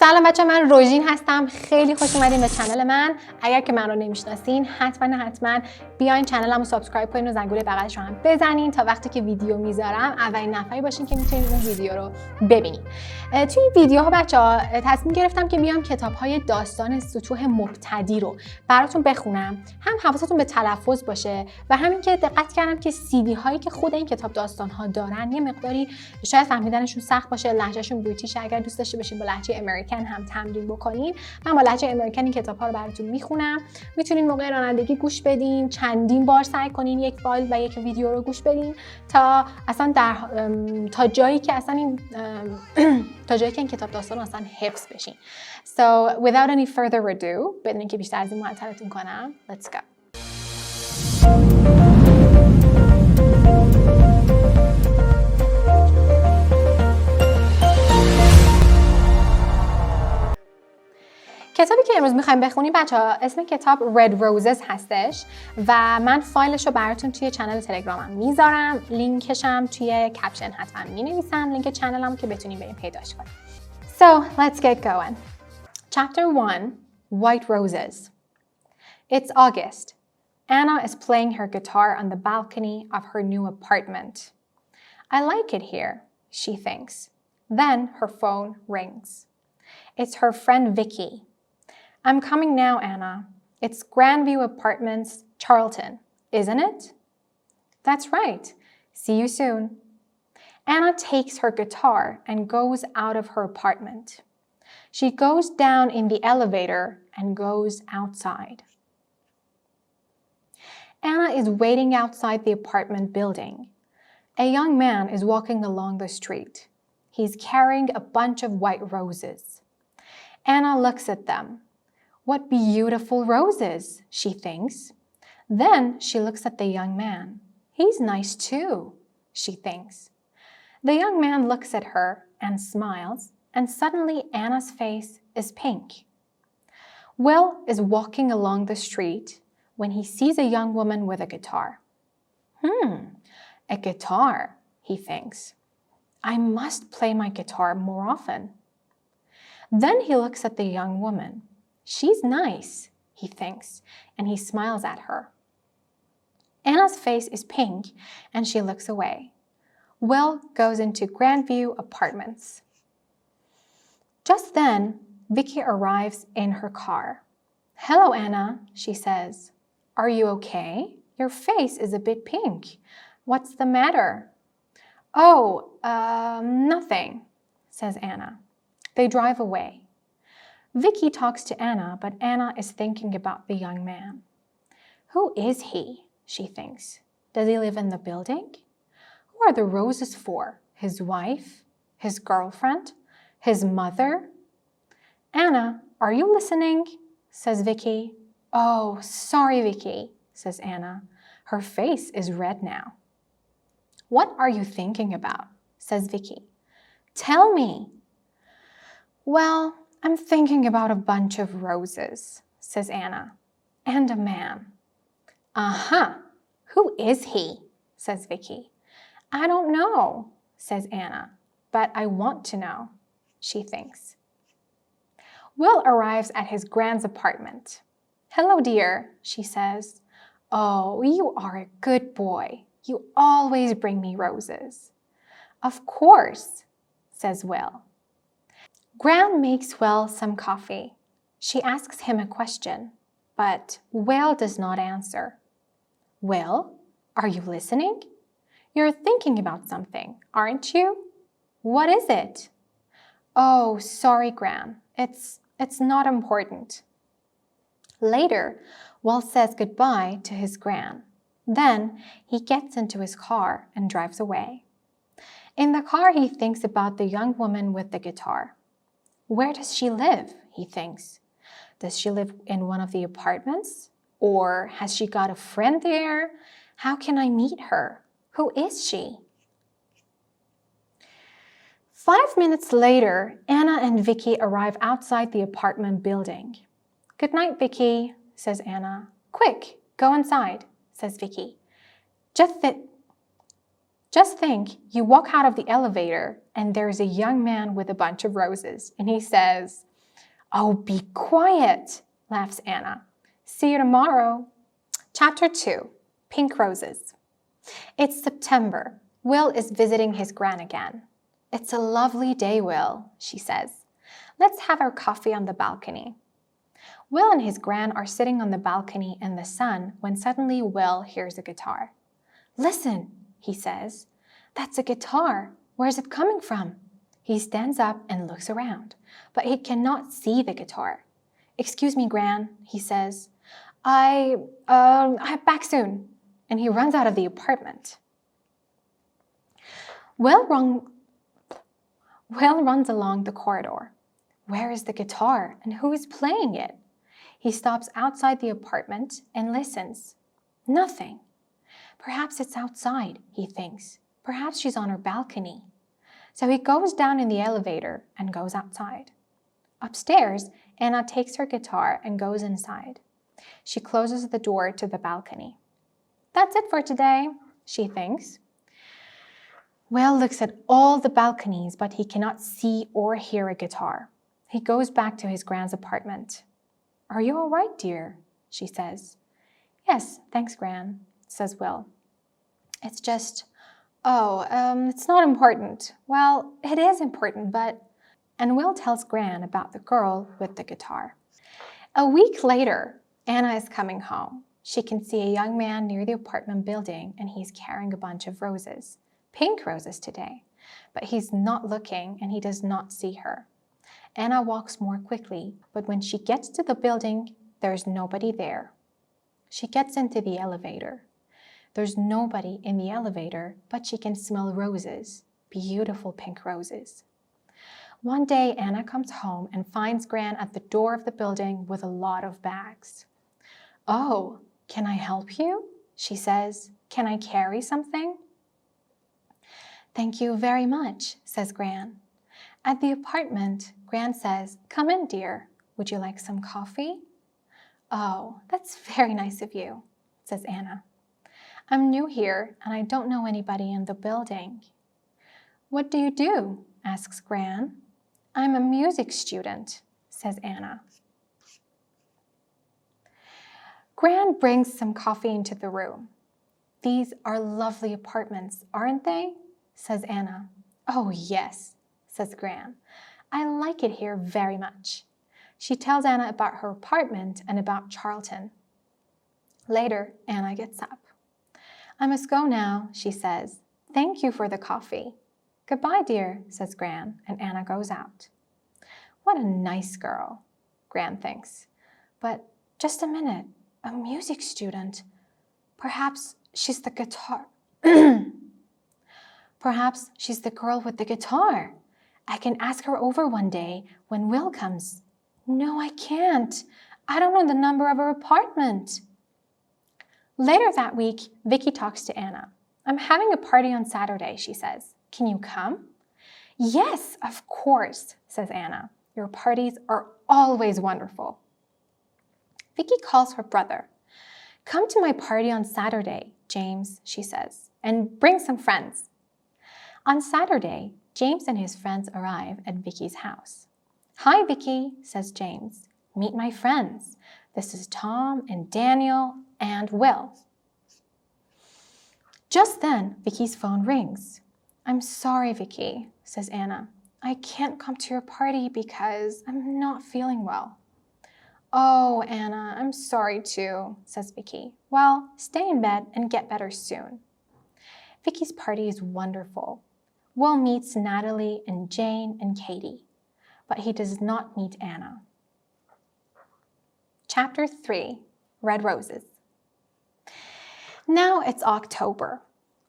سلام بچه، من روژین هستم. خیلی خوش اومدین به چنل من. اگر که من رو نمیشناسین حتما بیاین چنلمو سابسکرایب کنین و زنگوله بغلش رو هم بزنین تا وقتی که ویدیو میذارم اولین نفری باشین که میتونین اون ویدیو رو ببینین. توی این ویدیوها بچه‌ها تصمیم گرفتم که بیام کتاب‌های داستان سطوح مبتدی رو براتون بخونم. هم حواستون به تلفظ باشه و همین که دقت کردم که CD هایی که خود این کتاب داستان‌ها دارن یه مقداری شاید فهمیدنشون سخت باشه، لهجهشون بریتیش. اگر دوست داشته باشین با لهجه امریکن هم تمرین بکنین، من با لهجه امریکن این کتاب‌ها رو براتون میخونم. میتونین موقع رانندگی گوش بدین، چندین بار سعی کنین یک فایل و یک ویدیو رو گوش بدین تا اصلا تا جایی که اصلا این تا جایی که این کتاب داستان اصلا حفظ بشین. So without any further ado، بدون اینکه بیشتر از این معطلتون کنم، let's go. کتابی که امروز میخوایم بخونیم بچه‌ها اسم کتاب Red Roses هستش و من فایلش رو براتون توی چنل تلگرامم میذارم. لینکشم توی کپشن حتما مینویسم، لینک چنلم که بتونین بریم پیداش کنیم. So let's get going. Chapter 1, White Roses. It's August. Anna is playing her guitar on the balcony of her new apartment. I like it here, she thinks. Then her phone rings. It's her friend Vicky. I'm coming now, Anna. It's Grandview Apartments, Charlton, isn't it? That's right. See you soon. Anna takes her guitar and goes out of her apartment. She goes down in the elevator and goes outside. Anna is waiting outside the apartment building. A young man is walking along the street. He's carrying a bunch of white roses. Anna looks at them. What beautiful roses, she thinks. Then she looks at the young man. He's nice too, she thinks. The young man looks at her and smiles, and suddenly Anna's face is pink. Will is walking along the street when he sees a young woman with a guitar. A guitar, he thinks. I must play my guitar more often. Then he looks at the young woman. She's nice, he thinks, and he smiles at her. Anna's face is pink, and she looks away. Will goes into Grandview Apartments. Just then, Vicky arrives in her car. Hello, Anna, she says. Are you okay? Your face is a bit pink. What's the matter? Oh, nothing, says Anna. They drive away. Vicky talks to Anna, but Anna is thinking about the young man. Who is he? She thinks. Does he live in the building? Who are the roses for? His wife? His girlfriend? His mother? Anna, are you listening? Says Vicky. Oh, sorry, Vicky, says Anna. Her face is red now. What are you thinking about? Says Vicky. Tell me. Well, I'm thinking about a bunch of roses, says Anna. And a man. Uh-huh. Who is he? Says Vicky. I don't know, says Anna. But I want to know, she thinks. Will arrives at his grand's apartment. Hello, dear, she says. Oh, you are a good boy. You always bring me roses. Of course, says Will. Gran makes Will some coffee. She asks him a question, but Will does not answer. Will, are you listening? You're thinking about something, aren't you? What is it? Oh, sorry, Gran. It's not important. Later, Will says goodbye to his Gran. Then he gets into his car and drives away. In the car, he thinks about the young woman with the guitar. Where does she live? He thinks. Does she live in one of the apartments? Or has she got a friend there? How can I meet her? Who is she? 5 minutes later, Anna and Vicky arrive outside the apartment building. Good night, Vicky, says Anna. Quick, go inside, says Vicky. Just think, you walk out of the elevator and there's a young man with a bunch of roses. And he says, Oh, be quiet, laughs Anna. See you tomorrow. Chapter 2, Pink Roses. It's September. Will is visiting his gran again. It's a lovely day, Will, she says. Let's have our coffee on the balcony. Will and his gran are sitting on the balcony in the sun when suddenly Will hears a guitar. Listen, he says. That's a guitar. Where's it coming from? He stands up and looks around, but he cannot see the guitar. Excuse me, Gran, he says. I'm back soon. And he runs out of the apartment. Will runs along the corridor. Where is the guitar and who is playing it? He stops outside the apartment and listens. Nothing. Perhaps it's outside, he thinks. Perhaps she's on her balcony. So he goes down in the elevator and goes outside. Upstairs, Anna takes her guitar and goes inside. She closes the door to the balcony. That's it for today, she thinks. Will looks at all the balconies, but he cannot see or hear a guitar. He goes back to his Gran's apartment. Are you all right, dear? She says. Yes, thanks, Gran, says Will. It's just, it's not important. Well, it is important, but... And Will tells Gran about the girl with the guitar. A week later, Anna is coming home. She can see a young man near the apartment building, and he's carrying a bunch of roses. Pink roses today. But he's not looking, and he does not see her. Anna walks more quickly, but when she gets to the building, there's nobody there. She gets into the elevator. There's nobody in the elevator, but she can smell roses, beautiful pink roses. One day, Anna comes home and finds Gran at the door of the building with a lot of bags. Oh, can I help you? She says. Can I carry something? Thank you very much, says Gran. At the apartment, Gran says, come in, dear. Would you like some coffee? Oh, that's very nice of you, says Anna. I'm new here and I don't know anybody in the building. What do you do? Asks Gran. I'm a music student, says Anna. Gran brings some coffee into the room. These are lovely apartments, aren't they? Says Anna. Oh, yes, says Gran. I like it here very much. She tells Anna about her apartment and about Charlton. Later, Anna gets up. I must go now, she says. Thank you for the coffee. Goodbye, dear, says Gran, and Anna goes out. What a nice girl, Gran thinks. But just a minute, a music student. Perhaps she's the guitar. Perhaps she's the girl with the guitar. I can ask her over one day when Will comes. No, I can't. I don't know the number of her apartment. Later that week, Vicky talks to Anna. I'm having a party on Saturday, she says. Can you come? Yes, of course, says Anna. Your parties are always wonderful. Vicky calls her brother. Come to my party on Saturday, James, she says, and bring some friends. On Saturday, James and his friends arrive at Vicky's house. Hi, Vicky, says James. Meet my friends. This is Tom and Daniel and Will. Just then, Vicky's phone rings. I'm sorry, Vicky, says Anna. I can't come to your party because I'm not feeling well. Oh, Anna, I'm sorry too, says Vicky. Well, stay in bed and get better soon. Vicky's party is wonderful. Will meets Natalie and Jane and Katie, but he does not meet Anna. Chapter 3, Red Roses. Now it's October.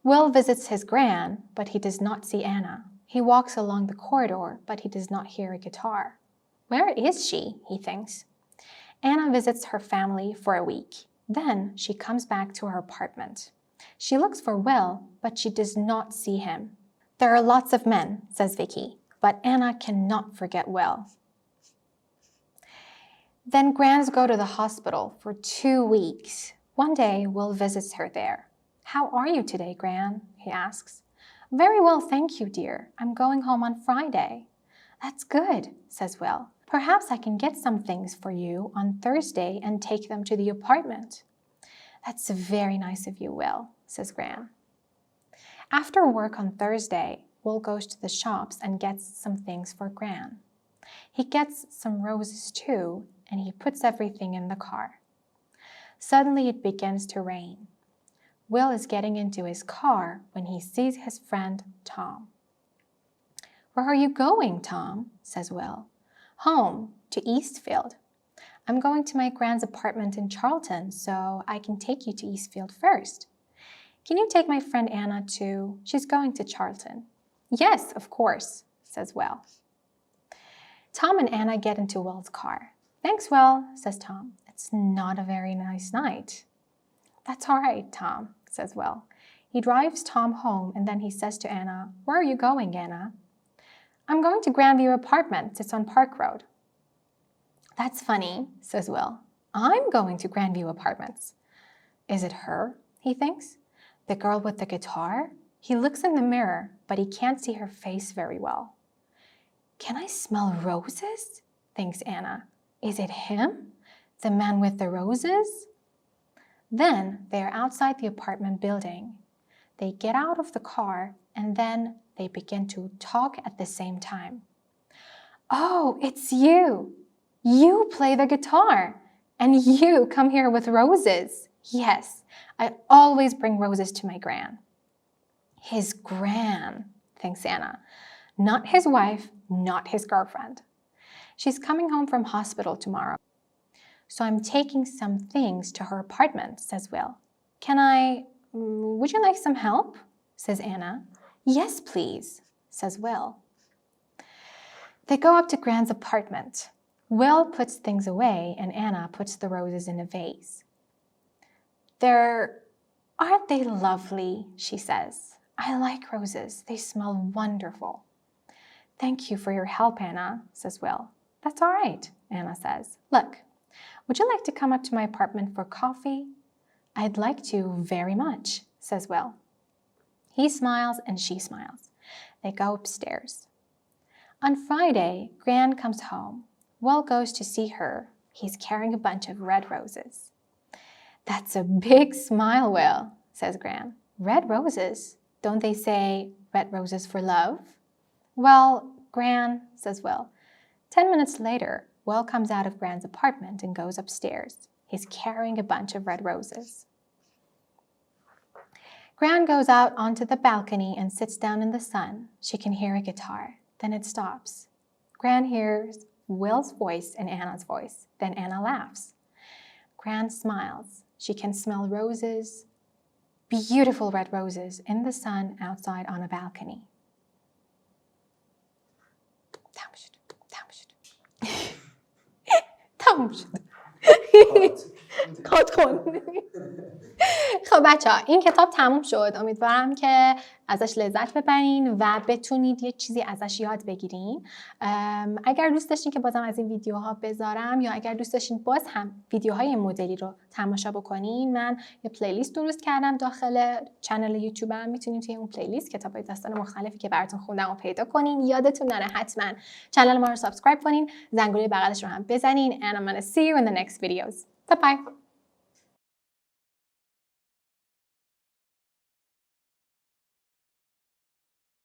Will visits his gran, but he does not see Anna. He walks along the corridor, but he does not hear a guitar. Where is she? He thinks. Anna visits her family for a week. Then she comes back to her apartment. She looks for Will, but she does not see him. There are lots of men, says Vicky, but Anna cannot forget Will. Then Grans go to the hospital for 2 weeks. One day, Will visits her there. How are you today, Gran? He asks. Very well, thank you, dear. I'm going home on Friday. That's good, says Will. Perhaps I can get some things for you on Thursday and take them to the apartment. That's very nice of you, Will, says Gran. After work on Thursday, Will goes to the shops and gets some things for Gran. He gets some roses too, and he puts everything in the car. Suddenly it begins to rain. Will is getting into his car when he sees his friend Tom. Where are you going, Tom? Says Will. Home, to Eastfield. I'm going to my Gran's apartment in Charlton, so I can take you to Eastfield first. Can you take my friend Anna too? She's going to Charlton. Yes, of course, says Will. Tom and Anna get into Will's car. Thanks, Will, says Tom. It's not a very nice night. That's all right, Tom, says Will. He drives Tom home and then he says to Anna, Where are you going, Anna? I'm going to Grandview Apartments. It's on Park Road. That's funny, says Will. I'm going to Grandview Apartments. Is it her, he thinks? The girl with the guitar? He looks in the mirror, but he can't see her face very well. Can I smell roses? Thinks Anna. Is it him? The man with the roses? Then they are outside the apartment building. They get out of the car and then they begin to talk at the same time. Oh, it's you. You play the guitar and you come here with roses. Yes, I always bring roses to my Gran. His Gran, thinks Anna. Not his wife, not his girlfriend. She's coming home from hospital tomorrow. So I'm taking some things to her apartment, says Will. Would you like some help? Says Anna. Yes, please, says Will. They go up to Gran's apartment. Will puts things away and Anna puts the roses in a vase. Aren't they lovely, she says. I like roses. They smell wonderful. Thank you for your help, Anna, says Will. That's all right, Anna says. Look, would you like to come up to my apartment for coffee? I'd like to very much, says Will. He smiles and she smiles. They go upstairs. On Friday, Gran comes home. Will goes to see her. He's carrying a bunch of red roses. That's a big smile, Will, says Gran. Red roses? Don't they say red roses for love? Well, Gran, says Will. 10 minutes later, Will comes out of Gran's apartment and goes upstairs. He's carrying a bunch of red roses. Gran goes out onto the balcony and sits down in the sun. She can hear a guitar. Then it stops. Gran hears Will's voice and Anna's voice. Then Anna laughs. Gran smiles. She can smell roses, beautiful red roses, in the sun outside on a balcony. تموم شد. کات کن. خب بچه ها این کتاب تموم شد. امیدوارم که ازش لذت ببرین و بتونید یه چیزی ازش یاد بگیرین. اگر دوست داشتین که بازم از این ویدیوها بذارم یا اگر دوست داشتین باز هم ویدیوهای مدلی رو تماشا بکنین، من یه پلیلیست درست کردم داخل چنل یوتیوبم. میتونین توی اون پلیلیست کتابای داستان مختلفی که براتون خوندم رو پیدا کنین. یادتون نره حتما چنل ما رو سابسکرایب کنین، زنگوله بغلش رو هم بزنین. And I'm gonna see you in the next videos. Bye bye.